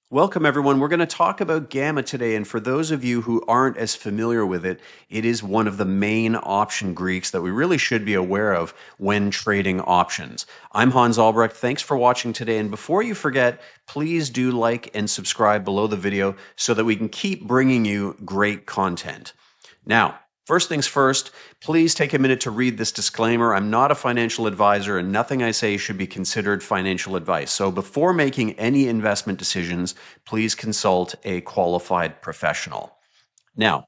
Welcome, everyone. We're going to talk about gamma today. And for those of you who aren't as familiar with it, it is one of the main option Greeks that we really should be aware of when trading options. I'm Hans Albrecht. Thanks for watching today. And before you forget, please do like and subscribe below the video so that we can keep bringing you great content. Now, first things first, please take a minute to read this disclaimer. I'm not a financial advisor and nothing I say should be considered financial advice. So before making any investment decisions, please consult a qualified professional. Now,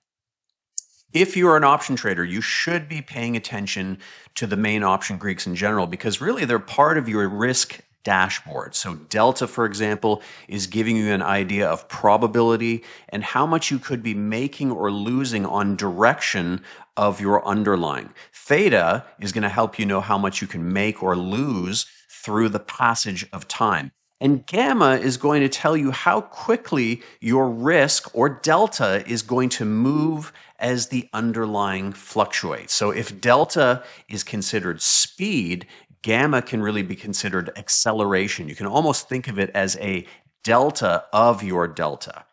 if you're an option trader, you should be paying attention to the main option Greeks in general because really they're part of your risk dashboard. So delta, for example, is giving you an idea of probability and how much you could be making or losing on direction of your underlying. Theta is going to help you know how much you can make or lose through the passage of time. And gamma is going to tell you how quickly your risk or delta is going to move as the underlying fluctuates. So if delta is considered speed, gamma can really be considered acceleration. You can almost think of it as a delta of your delta.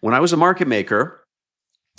When I was a market maker,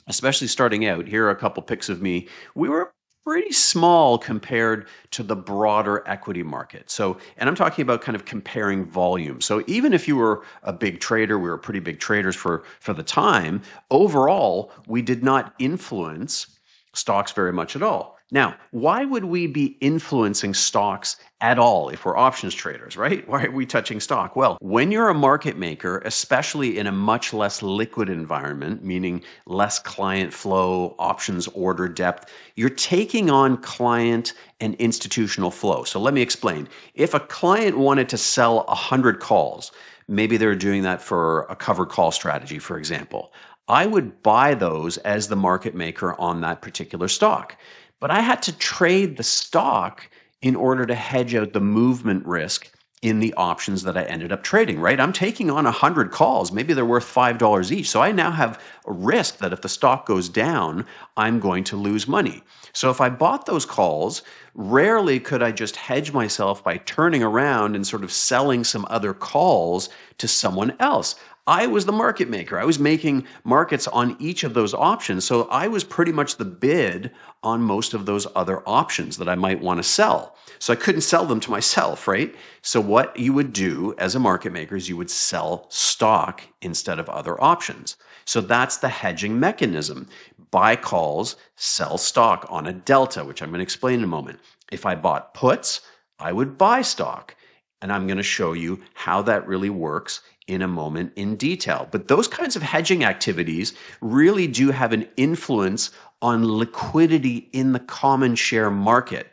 especially starting out, here are a couple pics of me, we were pretty small compared to the broader equity market. So, and I'm talking about kind of comparing volume. So even if you were a big trader, we were pretty big traders for the time, overall, we did not influence stocks very much at all. Now, why would we be influencing stocks at all if we're options traders, right? Why are we touching stock? Well, when you're a market maker, especially in a much less liquid environment, meaning less client flow, options order depth, you're taking on client and institutional flow. So let me explain. If a client wanted to sell 100 calls, maybe they're doing that for a covered call strategy, for example, I would buy those as the market maker on that particular stock. But I had to trade the stock in order to hedge out the movement risk in the options that I ended up trading, right? I'm taking on 100 calls. Maybe they're worth $5 each. So I now have a risk that if the stock goes down, I'm going to lose money. So if I bought those calls, rarely could I just hedge myself by turning around and sort of selling some other calls to someone else. I was the market maker. I was making markets on each of those options. So I was pretty much the bid on most of those other options that I might want to sell. So I couldn't sell them to myself, right? So what you would do as a market maker is you would sell stock instead of other options. So that's the hedging mechanism. Buy calls, sell stock on a delta, which I'm going to explain in a moment. If I bought puts, I would buy stock. And I'm going to show you how that really works in a moment in detail. But those kinds of hedging activities really do have an influence on liquidity in the common share market.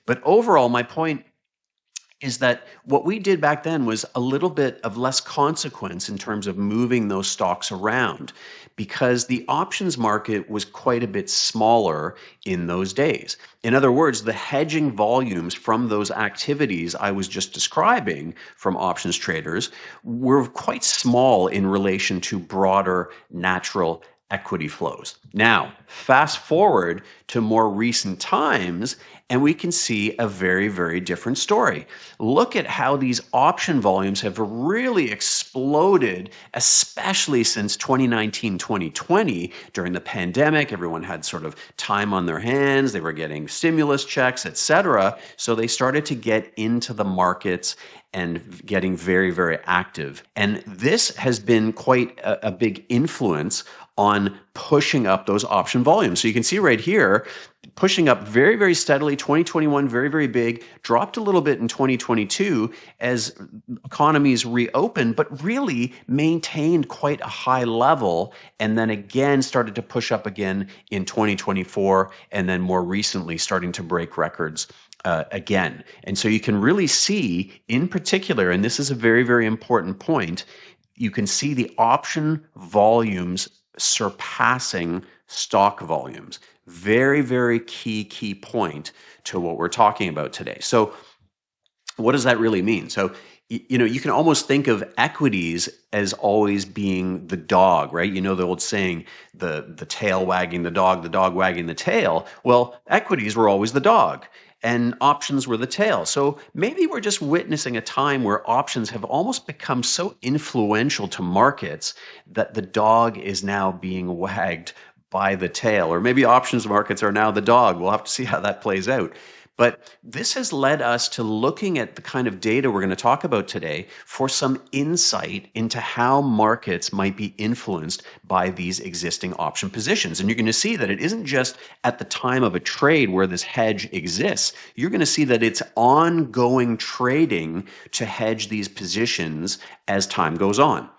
But overall, my point is that what we did back then was a little bit of less consequence in terms of moving those stocks around because the options market was quite a bit smaller in those days. In other words, the hedging volumes from those activities I was just describing from options traders were quite small in relation to broader natural equity flows. Now, fast forward to more recent times, and we can see a very, very different story. Look at how these option volumes have really exploded, especially since 2019, 2020. During the pandemic, everyone had sort of time on their hands. They were getting stimulus checks, etc. So they started to get into the markets and getting very, very active. And this has been quite a big influence on pushing up those option volumes. So you can see right here, pushing up very, very steadily. 2021, very, very big, dropped a little bit in 2022 as economies reopened, but really maintained quite a high level. And then again, started to push up again in 2024. And then more recently, starting to break records again. And so you can really see in particular, and this is a very, very important point, you can see the option volumes surpassing stock volumes. Very, very key point to what we're talking about today. So what does that really mean? So, you know, you can almost think of equities as always being the dog, right? You know, the old saying, the tail wagging the dog wagging the tail. Well, equities were always the dog. and options were the tail. So maybe we're just witnessing a time where options have almost become so influential to markets that the dog is now being wagged by the tail. Or maybe options markets are now the dog. We'll have to see how that plays out. But this has led us to looking at the kind of data we're going to talk about today for some insight into how markets might be influenced by these existing option positions. And you're going to see that it isn't just at the time of a trade where this hedge exists. You're going to see that it's ongoing trading to hedge these positions as time goes on.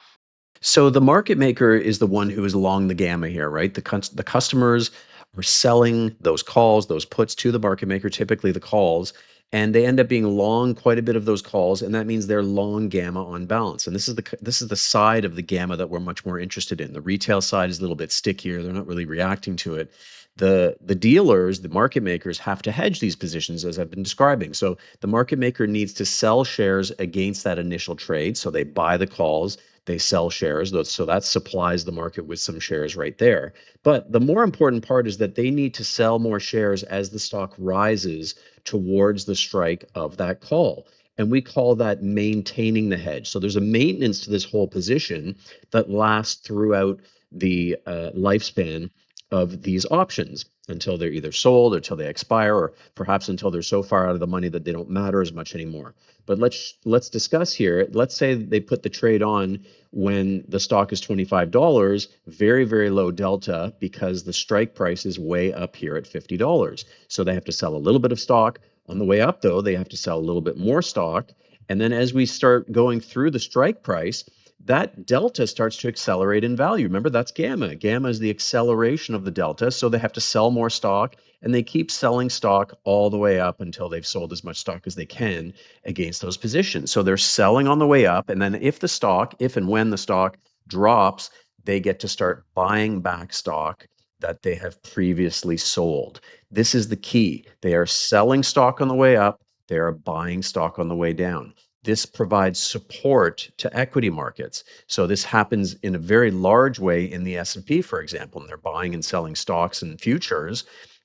So the market maker is the one who is long the gamma here, right? The customers are selling those calls, those puts to the market maker, typically the calls, and they end up being long quite a bit of those calls, and that means they're long gamma on balance. And this is the side of the gamma that we're much more interested in. The retail side is a little bit stickier; they're not really reacting to it. The dealers, the market makers, have to hedge these positions as I've been describing. So the market maker needs to sell shares against that initial trade. So they buy the calls, they sell shares. So that supplies the market with some shares right there. But the more important part is that they need to sell more shares as the stock rises towards the strike of that call. And we call that maintaining the hedge. So there's a maintenance to this whole position that lasts throughout the lifespan of these options until they're either sold or until they expire, or perhaps until they're so far out of the money that they don't matter as much anymore. But let's discuss here. Let's say they put the trade on when the stock is $25, very, very low delta because the strike price is way up here at $50. So they have to sell a little bit of stock. On the way up, though, they have to sell a little bit more stock. And then as we start going through the strike price, that delta starts to accelerate in value. Remember, that's gamma. Gamma is the acceleration of the delta. So they have to sell more stock, and they keep selling stock all the way up until they've sold as much stock as they can against those positions. So they're selling on the way up. And then if and when the stock drops, they get to start buying back stock that they have previously sold. This is the key. They are selling stock on the way up, they are buying stock on the way down. This provides support to equity markets. So this happens in a very large way in the S&P, for example, and they're buying and selling stocks and futures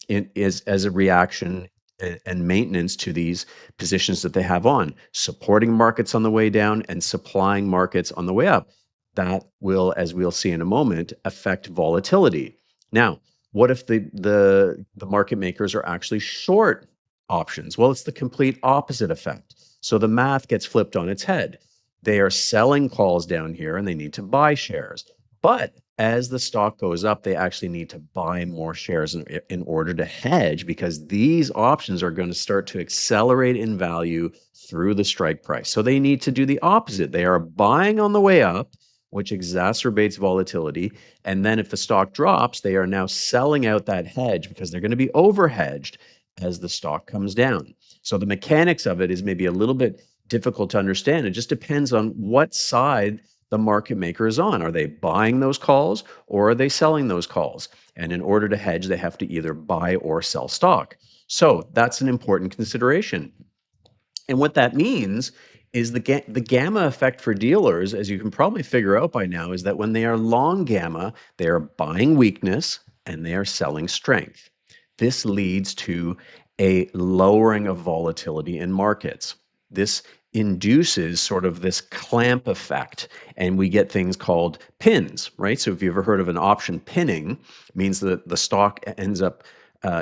as a reaction and maintenance to these positions that they have on, supporting markets on the way down and supplying markets on the way up. That will, as we'll see in a moment, affect volatility. Now, what if the market makers are actually short options? Well, it's the complete opposite effect. So the math gets flipped on its head. They are selling calls down here and they need to buy shares. But as the stock goes up, they actually need to buy more shares in order to hedge, because these options are going to start to accelerate in value through the strike price. So they need to do the opposite. They are buying on the way up, which exacerbates volatility. And then if the stock drops, they are now selling out that hedge because they're going to be overhedged as the stock comes down. So the mechanics of it is maybe a little bit difficult to understand. It just depends on what side the market maker is on. Are they buying those calls or are they selling those calls? And in order to hedge, they have to either buy or sell stock. So that's an important consideration. And what that means is the gamma effect for dealers, as you can probably figure out by now, is that when they are long gamma, they are buying weakness and they are selling strength. This leads to a lowering of volatility in markets. This induces sort of this clamp effect, and we get things called pins, right? So if you've ever heard of an option pinning, it means that the stock ends up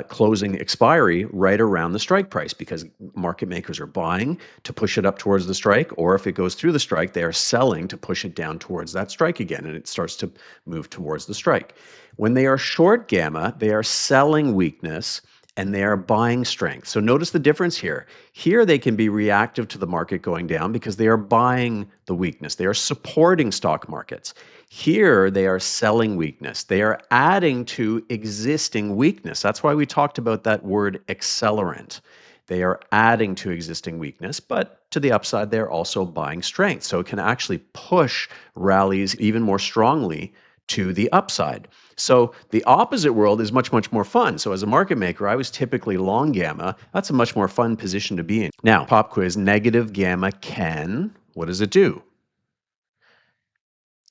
closing expiry right around the strike price, because market makers are buying to push it up towards the strike, or if it goes through the strike, they are selling to push it down towards that strike again, and it starts to move towards the strike. When they are short gamma, they are selling weakness and they are buying strength. So notice the difference here. Here they can be reactive to the market going down because they are buying the weakness. They are supporting stock markets. Here they are selling weakness. They are adding to existing weakness. That's why we talked about that word accelerant. They are adding to existing weakness, but to the upside, they're also buying strength. So it can actually push rallies even more strongly to the upside. So the opposite world is much, much more fun. So as a market maker, I was typically long gamma. That's a much more fun position to be in. Now, pop quiz, negative gamma can, what does it do?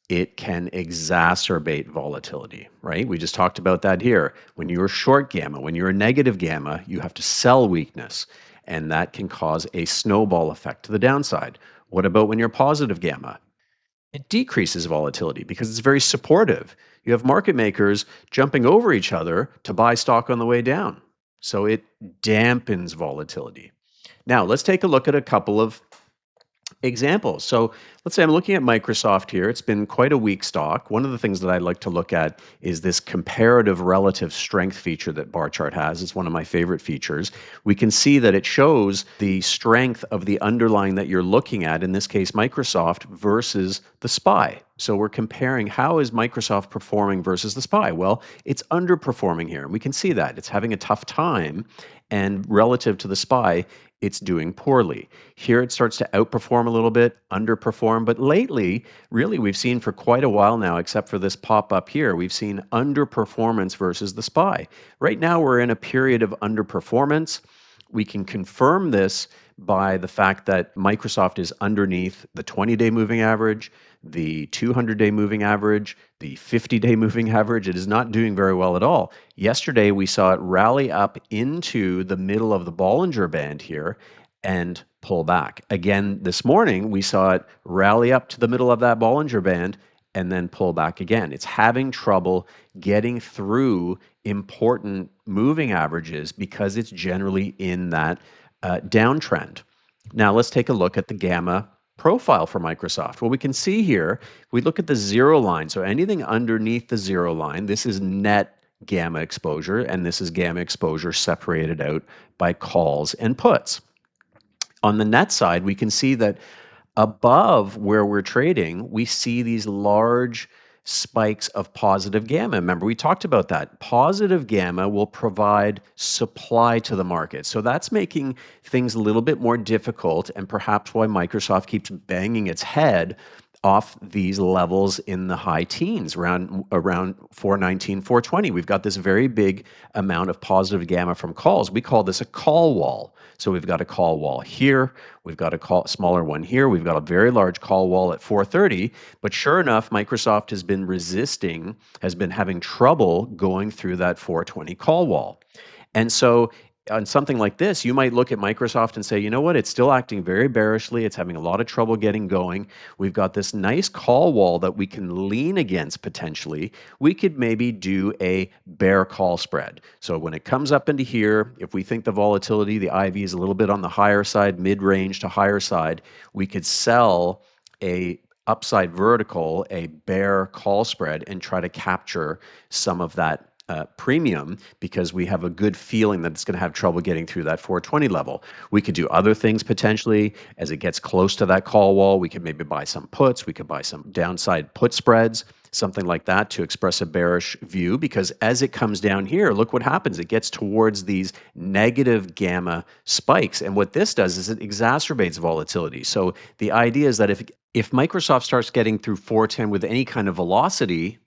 It can exacerbate volatility, right? We just talked about that here. When you're short gamma, when you're a negative gamma, you have to sell weakness, and that can cause a snowball effect to the downside. What about when you're positive gamma? It decreases volatility because it's very supportive. You have market makers jumping over each other to buy stock on the way down. So it dampens volatility. Now, let's take a look at a couple of examples. So let's say I'm looking at Microsoft here. It's been quite a weak stock. One of the things that I like to look at is this comparative relative strength feature that bar chart has. It's one of my favorite features. We can see that it shows the strength of the underlying that you're looking at, in this case Microsoft, versus the SPY. So we're comparing how is Microsoft performing versus the SPY. Well, it's underperforming here. We can see that. It's having a tough time, and relative to the SPY, it's doing poorly. Here it starts to outperform a little bit, underperform, but lately, really we've seen for quite a while now, except for this pop up here, we've seen underperformance versus the SPY. Right now we're in a period of underperformance. We can confirm this by the fact that Microsoft is underneath the 20-day moving average, the 200-day moving average, the 50-day moving average. It is not doing very well at all. Yesterday, we saw it rally up into the middle of the Bollinger Band here and pull back. Again, this morning, we saw it rally up to the middle of that Bollinger Band and then pull back again. It's having trouble getting through important moving averages because it's generally in that downtrend. Now, let's take a look at the gamma profile for Microsoft. Well, we can see here, if we look at the zero line, so anything underneath the zero line, this is net gamma exposure, and this is gamma exposure separated out by calls and puts. On the net side, we can see that above where we're trading, we see these large spikes of positive gamma. Remember, we talked about that. Positive gamma will provide supply to the market. So that's making things a little bit more difficult, and perhaps why Microsoft keeps banging its head off these levels in the high teens, around 419, 420. We've got this very big amount of positive gamma from calls. We call this a call wall. So we've got a call wall here, we've got a smaller one here, we've got a very large call wall at 430, but sure enough, Microsoft has been resisting, has been having trouble going through that 420 call wall. And so on something like this, you might look at Microsoft and say, you know what, it's still acting very bearishly. It's having a lot of trouble getting going. We've got this nice call wall that we can lean against potentially. We could maybe do a bear call spread. So when it comes up into here, if we think the volatility, the IV is a little bit on the higher side, mid-range to higher side, we could sell a upside vertical, a bear call spread, and try to capture some of that premium because we have a good feeling that it's going to have trouble getting through that 420 level. We could do other things potentially as it gets close to that call wall. We could maybe buy some puts. We could buy some downside put spreads, something like that to express a bearish view, because as it comes down here, look what happens. It gets towards these negative gamma spikes. And what this does is it exacerbates volatility. So the idea is that if Microsoft starts getting through 410 with any kind of velocity,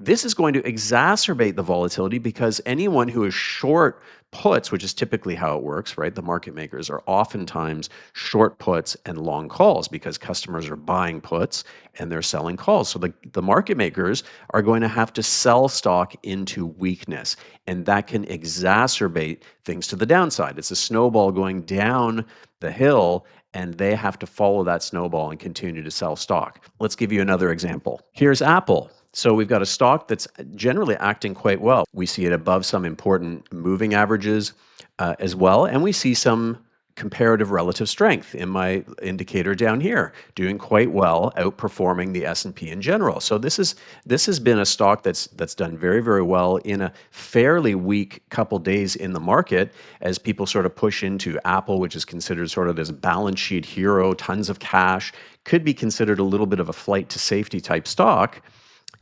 this is going to exacerbate the volatility because anyone who is short puts, which is typically how it works, right? The market makers are oftentimes short puts and long calls because customers are buying puts and they're selling calls. So the market makers are going to have to sell stock into weakness, and that can exacerbate things to the downside. It's a snowball going down the hill, and they have to follow that snowball and continue to sell stock. Let's give you another example. Here's Apple. So we've got a stock that's generally acting quite well. We see it above some important moving averages as well, and we see some comparative relative strength in my indicator down here, doing quite well, outperforming the S&P in general. So this has been a stock that's done very, very well in a fairly weak couple days in the market as people sort of push into Apple, which is considered sort of this balance sheet hero, tons of cash, could be considered a little bit of a flight to safety type stock.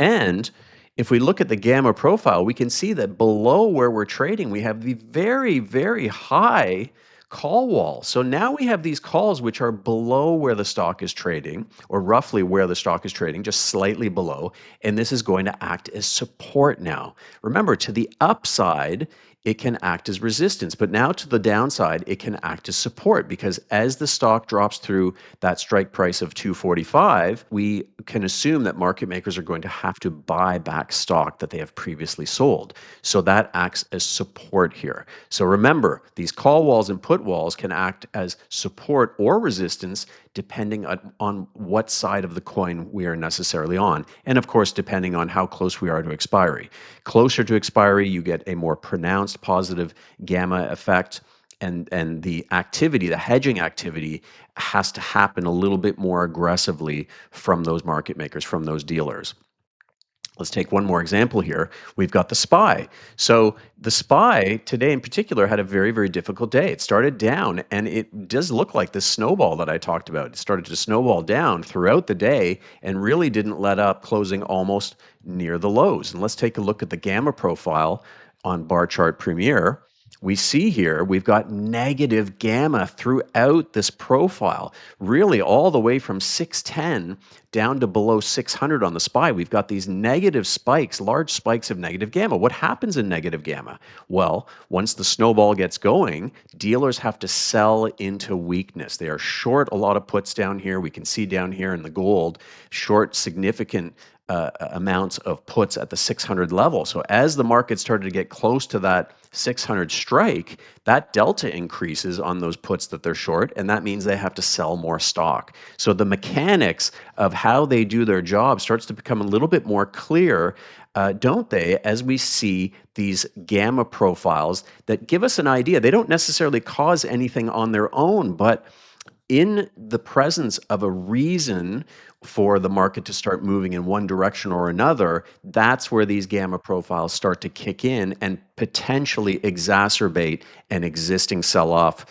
And if we look at the gamma profile, we can see that below where we're trading, we have the very, very high Call wall. So now we have these calls which are below where the stock is trading, or roughly where the stock is trading, just slightly below. And this is going to act as support now. Remember, to the upside, it can act as resistance, but now to the downside, it can act as support because as the stock drops through that strike price of 245, we can assume that market makers are going to have to buy back stock that they have previously sold. So that acts as support here. So remember, these call walls and put walls can act as support or resistance depending on what side of the coin we are necessarily on. And of course, depending on how close we are to expiry. Closer to expiry, you get a more pronounced positive gamma effect. And the activity, the hedging activity, has to happen a little bit more aggressively from those market makers, from those dealers. Let's take one more example here. We've got the SPY. So the SPY today in particular had a very, very difficult day. It started down and it does look like this snowball that I talked about. It started to snowball down throughout the day and really didn't let up, closing almost near the lows. And let's take a look at the gamma profile on Bar Chart Premier. We see here we've got negative gamma throughout this profile, really all the way from 610 down to below 600 on the SPY. We've got these negative spikes, large spikes of negative gamma. What happens in negative gamma? Well, once the snowball gets going, dealers have to sell into weakness. They are short a lot of puts down here. We can see down here in the gold, short significant amounts of puts at the 600 level. So as the market started to get close to that 600 strike, that delta increases on those puts that they're short, and that means they have to sell more stock. So the mechanics of how they do their job starts to become a little bit more clear, don't they, as we see these gamma profiles that give us an idea. They don't necessarily cause anything on their own, but in the presence of a reason for the market to start moving in one direction or another, that's where these gamma profiles start to kick in and potentially exacerbate an existing sell-off,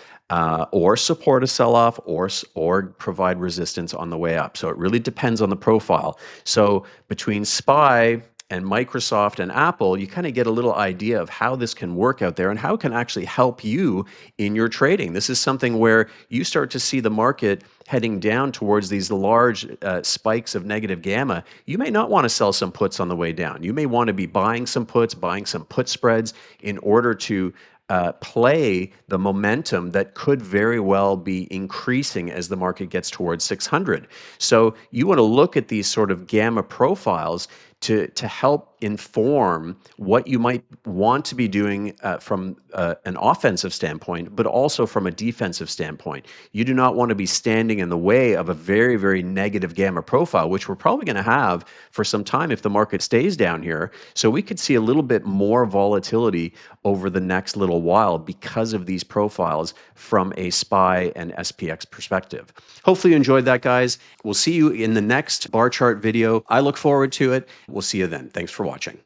or support a sell-off, or provide resistance on the way up. So it really depends on the profile. So between SPY and Microsoft and Apple, you kind of get a little idea of how this can work out there and how it can actually help you in your trading. This is something where you start to see the market heading down towards these large spikes of negative gamma. You may not want to sell some puts on the way down. You may want to be buying some puts, buying some put spreads in order to play the momentum that could very well be increasing as the market gets towards 600. So you want to look at these sort of gamma profiles to help inform what you might want to be doing from an offensive standpoint, but also from a defensive standpoint. You do not want to be standing in the way of a very, very negative gamma profile, which we're probably going to have for some time if the market stays down here. So we could see a little bit more volatility over the next little while because of these profiles from a SPY and SPX perspective. Hopefully you enjoyed that, guys. We'll see you in the next bar chart video. I look forward to it. We'll see you then. Thanks for watching.